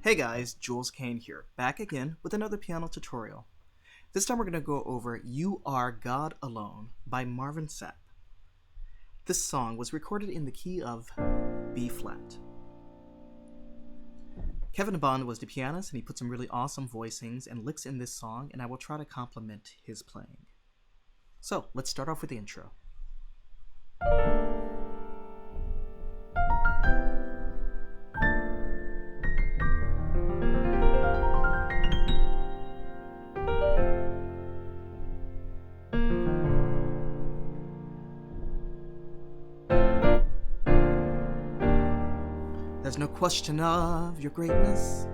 Hey guys, Jules Kane here, back again with another piano tutorial. This time we're going to go over You Are God Alone by Marvin Sapp. This song was recorded in the key of B flat. Kevin Bond was the pianist, and he put some really awesome voicings and licks in this song, and I will try to complement his playing. So let's start off with the intro. There's no question of your greatness,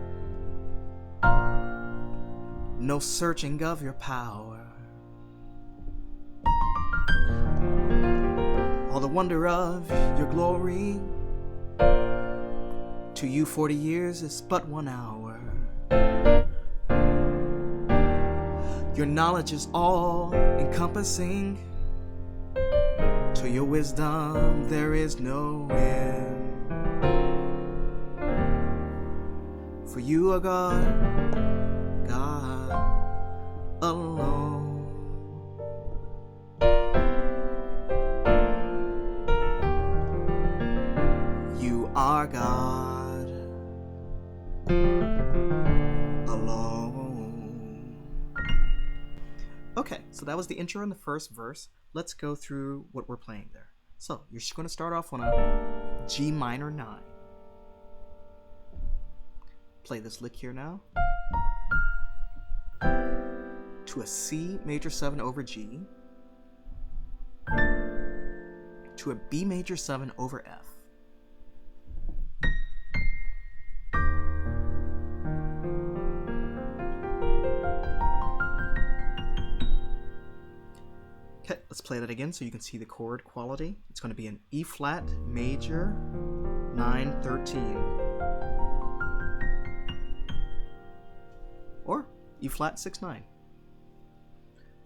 no searching of your power. All the wonder of your glory, to you 40 years is but 1 hour. Your knowledge is all encompassing, to your wisdom there is no end. For you are God, God alone. You are God alone. Okay, so that was the intro and the first verse. Let's go through what we're playing there. So you're just going to start off on a G minor 9. Play this lick here now to a C major 7 over G, to a B major 7 over F, okay, let's play that again so you can see the chord quality. It's going to be an E flat major 9-13. Or E flat 6-9.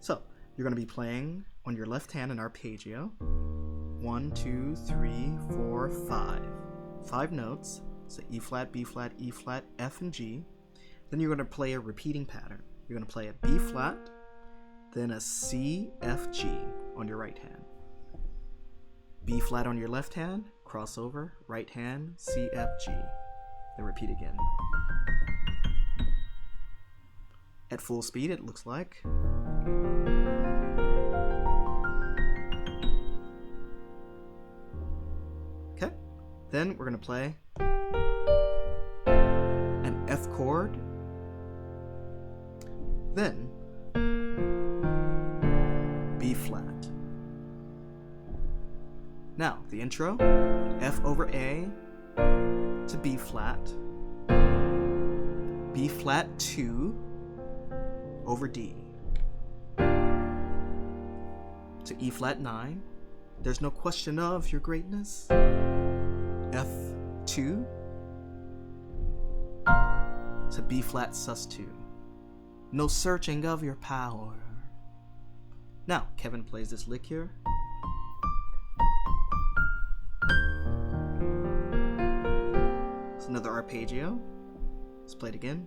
So you're going to be playing on your left hand an arpeggio. 1, 2, 3, 4, 5. 5 notes. So E flat, B flat, E flat, F, and G. Then you're going to play a repeating pattern. You're going to play a B flat, then a C, F, G on your right hand. B flat on your left hand, crossover, right hand, C, F, G. Then repeat again. At full speed, it looks like. Okay, then we're going to play an F chord, then B flat. Now, the intro, F over A to B flat, B flat 2, over D, to E flat 9, there's no question of your greatness, F2, to B flat sus 2, no searching of your power. Now, Kevin plays this lick here. It's another arpeggio. Let's play it again.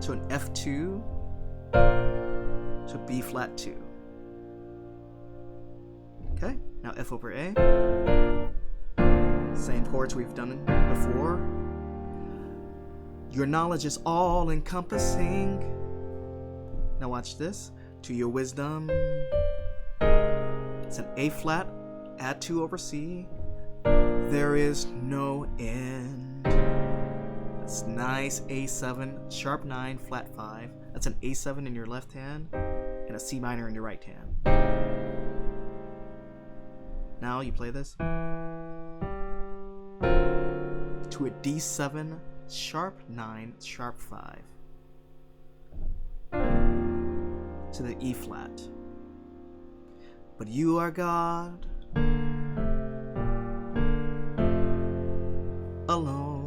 To an F2, to B flat 2. Okay, now F over A. Same chords we've done before. Your knowledge is all encompassing. Now watch this. To your wisdom. It's an A flat, add 2 over C. There is no end. That's nice A7, sharp 9, flat 5. That's an A7 in your left hand and a C minor in your right hand. Now you play this to a D7, sharp 9, sharp 5. To the E flat. But you are God alone.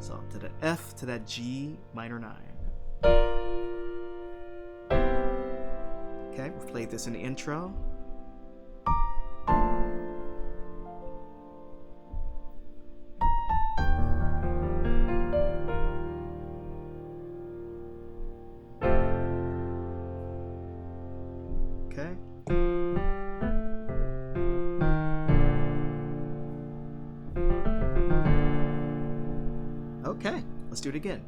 So to the F to that G minor 9. Okay, we've played this in the intro. Okay. Okay, let's do it again.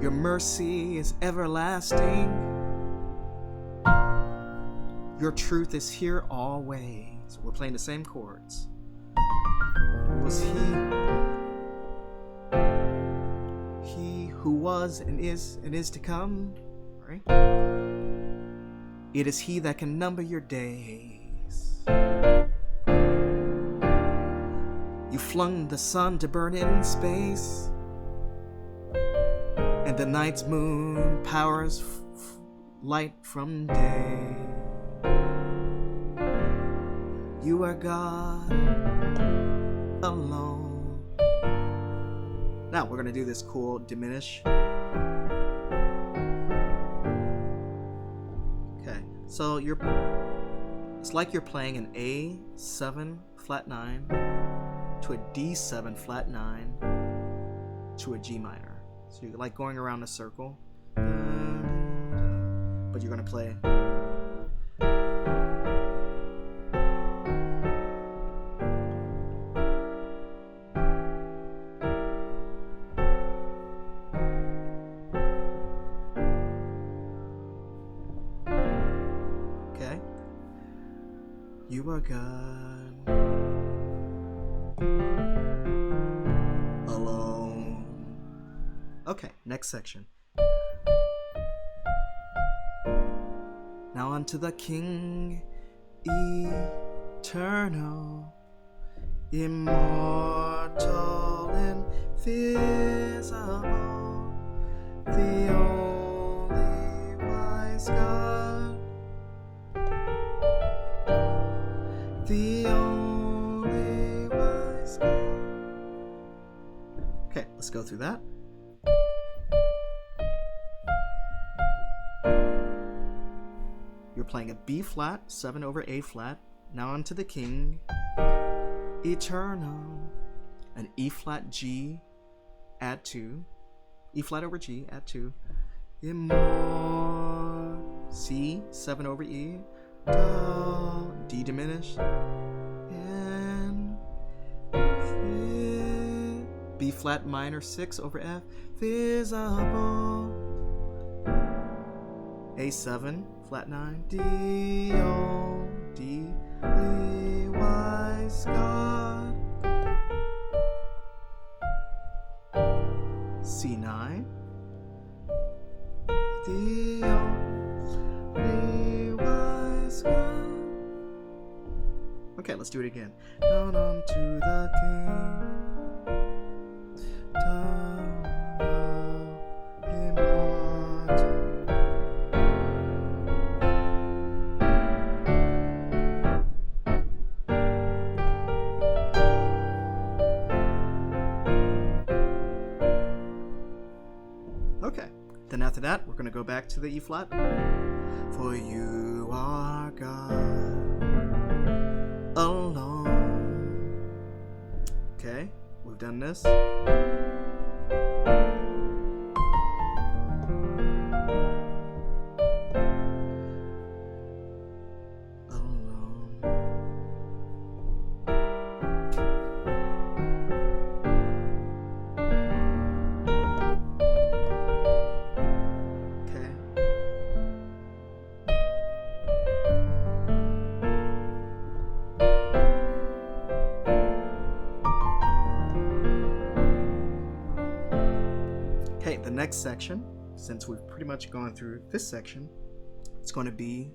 Your mercy is everlasting. Your truth is here always. We're playing the same chords. Was he who was and is to come, right? It is he that can number your days. You flung the sun to burn in space, and the night's moon powers light from day. You are God alone. Now we're gonna do this cool diminish. Okay, so it's like you're playing an A7 flat 9 to a D7 flat 9 to a G minor. So you're like going around a circle, but you're gonna play. Okay. You are God alone. Okay, next section. Now unto the King eternal, immortal, invisible, the only wise God, the only wise God. Okay, let's go through that. You're playing a B flat, 7 over A flat. Now onto the King eternal. An E flat G, add 2. E flat over G, add 2. C, 7 over E. D diminished. And B flat minor, 6 over F. Visible. A7, flat 9, D, O, D, only wise God. C9, the only wise God. Okay, let's do it again. Down unto the King, down, immortal. Okay, then after that, we're going to go back to the E flat. For you are God alone. Okay, we've done this. The next section, since we've pretty much gone through this section, it's going to be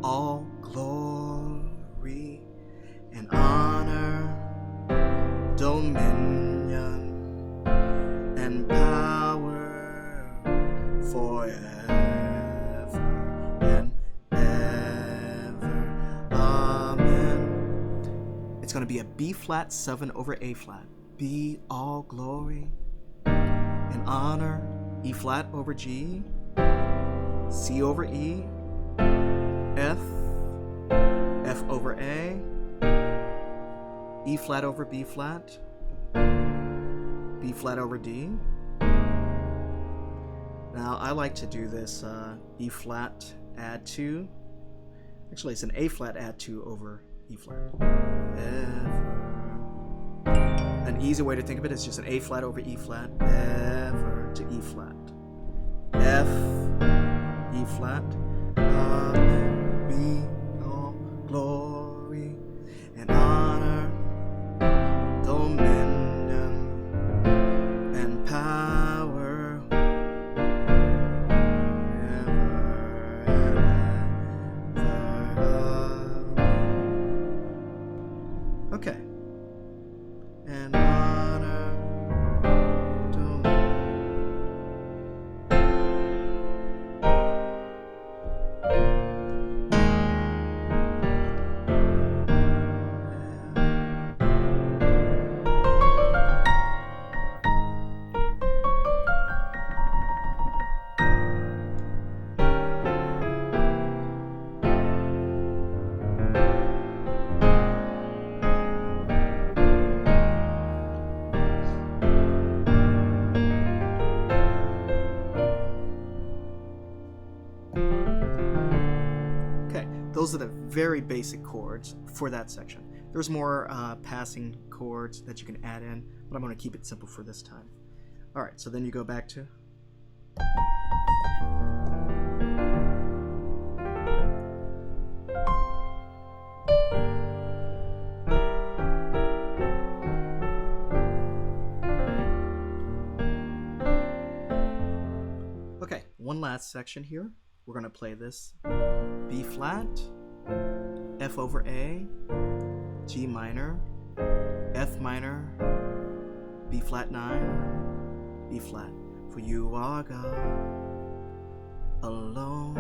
all glory and honor, dominion and power forever and ever. Amen. It's going to be a B flat 7 over A flat. Be all glory and honor, E flat over G, C over E, F, F over A, E flat over B flat, B flat over D. Now I like to do this E flat add 2. Actually, it's an A flat add 2 over E flat. An easy way to think of it is just an A flat over E flat, ever to E flat. F, E flat, Amen, be all glory and honor, dominion and power, ever and ever. Okay. And honor, those are the very basic chords for that section. There's more passing chords that you can add in, but I'm going to keep it simple for this time. Alright, so then you go back to okay, one last section here. We're going to play this B flat, F over A, G minor, F minor, B flat 9, B flat. For you are God alone.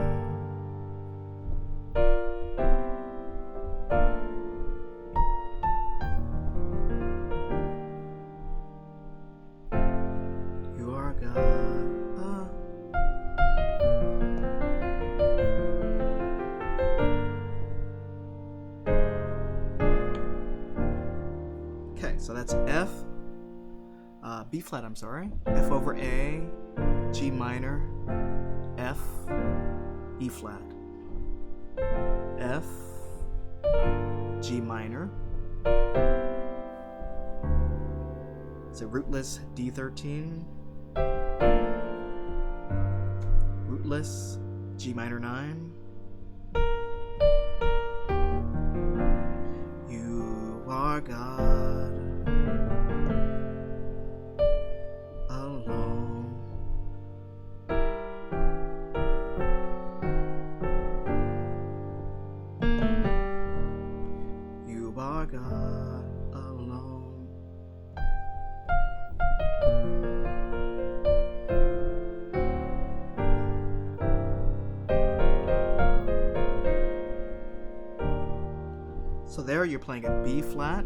You are God. So that's F, B flat, I'm sorry, F over A, G minor, F, E flat, F, G minor, it's a rootless D13, rootless G minor 9, you are God. God alone. So there you're playing a B flat,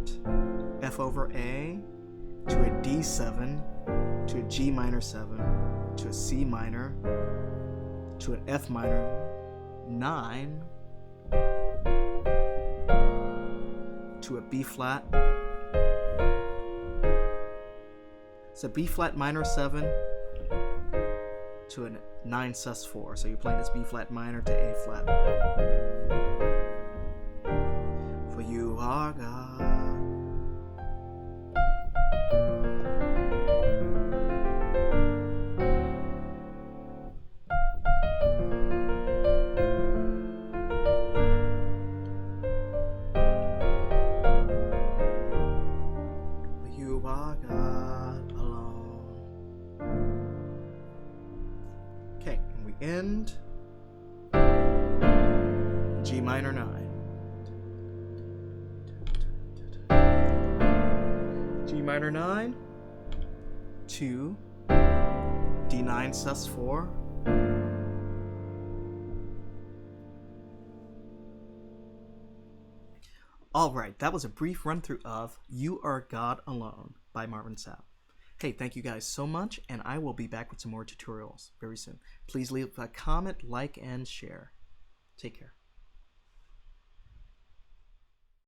F over A, to a D7, to a G minor 7, to a C minor, to an F minor 9, to a B flat. It's a B flat minor 7 to a 9 sus4. So you're playing this B flat minor to A flat. For you are God. End G minor 9, G minor 9 to D9 sus4, Alright, that was a brief run through of You Are God Alone by Marvin Sapp. Hey, thank you guys so much, and I will be back with some more tutorials very soon. Please leave a comment, like, and share. Take care.